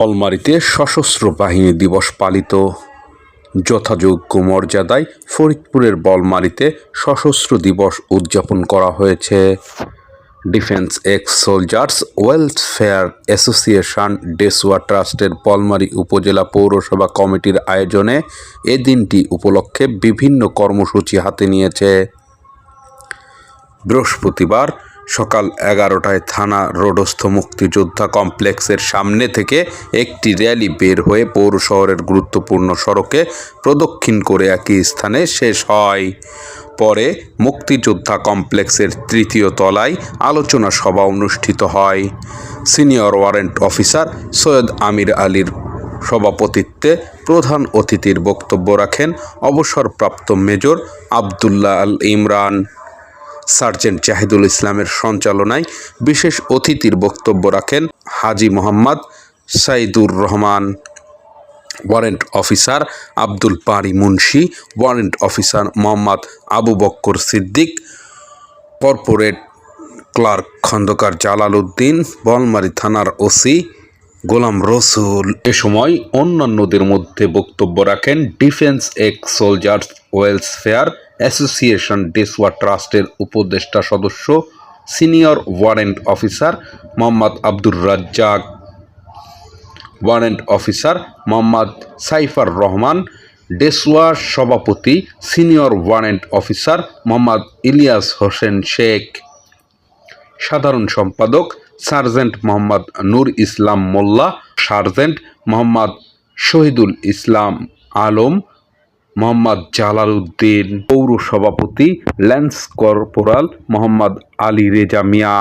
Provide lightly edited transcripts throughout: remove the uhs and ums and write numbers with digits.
বলমারীতে সশস্ত্র বাহিনী দিবস পালিত। যথাযোগ্য মর্যাদায় ফরিদপুরের বলমারীতে সশস্ত্র দিবস উদযাপন করা হয়েছে। Defence Ex Soldiers Welfare Association ডেসুয়া ট্রাস্টের বলমারী উপজেলা পৌরসভা কমিটির আয়োজনে এ দিনটি উপলক্ষে বিভিন্ন কর্মসূচি হাতে নিয়েছে। বৃহস্পতিবার সকাল 11টায় থানা রোডস্থ মুক্তিযোদ্ধা কমপ্লেক্সের সামনে থেকে একটি র্যালি বের হয়ে পৌর শহরের গুরুত্বপূর্ণ সড়কে প্রদক্ষিণ করে একই স্থানে শেষ হয়। পরে মুক্তিযোদ্ধা কমপ্লেক্সের তৃতীয় তলায় আলোচনা সভা অনুষ্ঠিত হয়। Senior warrant officer Syed Amir আলীর সভাপতিত্বে প্রধান অতিথির বক্তব্য রাখেন অবসরপ্রাপ্ত মেজর আবদুল্লাহ আল ইমরান। সার্জেন্ট জাহিদুল ইসলামের সঞ্চালনায় বিশেষ অতিথির বক্তব্য রাখেন Haji Mohammad Saidur Rahman, warrant officer Abdul Bari Munshi, warrant officer Mohammad Abu Bakkar Siddique, corporal clerk Khandaker Jalal Uddin, Balmari থানার ওসি গোলাম রসুল। এ সময় অন্যান্যদের মধ্যে বক্তব্য রাখেন Defence Ex Soldiers Welfare Association ডেসুয়া ট্রাস্টের উপদেষ্টা সদস্য senior warrant officer Mohammad Abdur Razzak, warrant officer Mohammad Saifur Rahman, ডেসুয়া সভাপতি senior warrant officer Mohammad Ilias Hossain Sheikh, সাধারণ সম্পাদক সার্জেন্ট মোহাম্মদ নূর ইসলাম মোল্লা, সার্জেন্ট মোহাম্মদ শহীদুল ইসলাম আলম, মোহাম্মদ জালাল উদ্দিন, পৌর সভাপতি ল্যান্স কর্পোরাল মোহাম্মদ আলী রেজা মিয়া,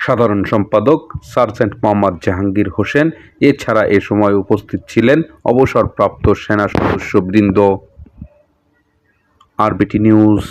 সাধারণ সম্পাদক সার্জেন্ট মোহাম্মদ জাহাঙ্গীর হোসেন। এছাড়া এ সময় উপস্থিত ছিলেন অবসরপ্রাপ্ত সেনা সদস্যবৃন্দ। RBT news.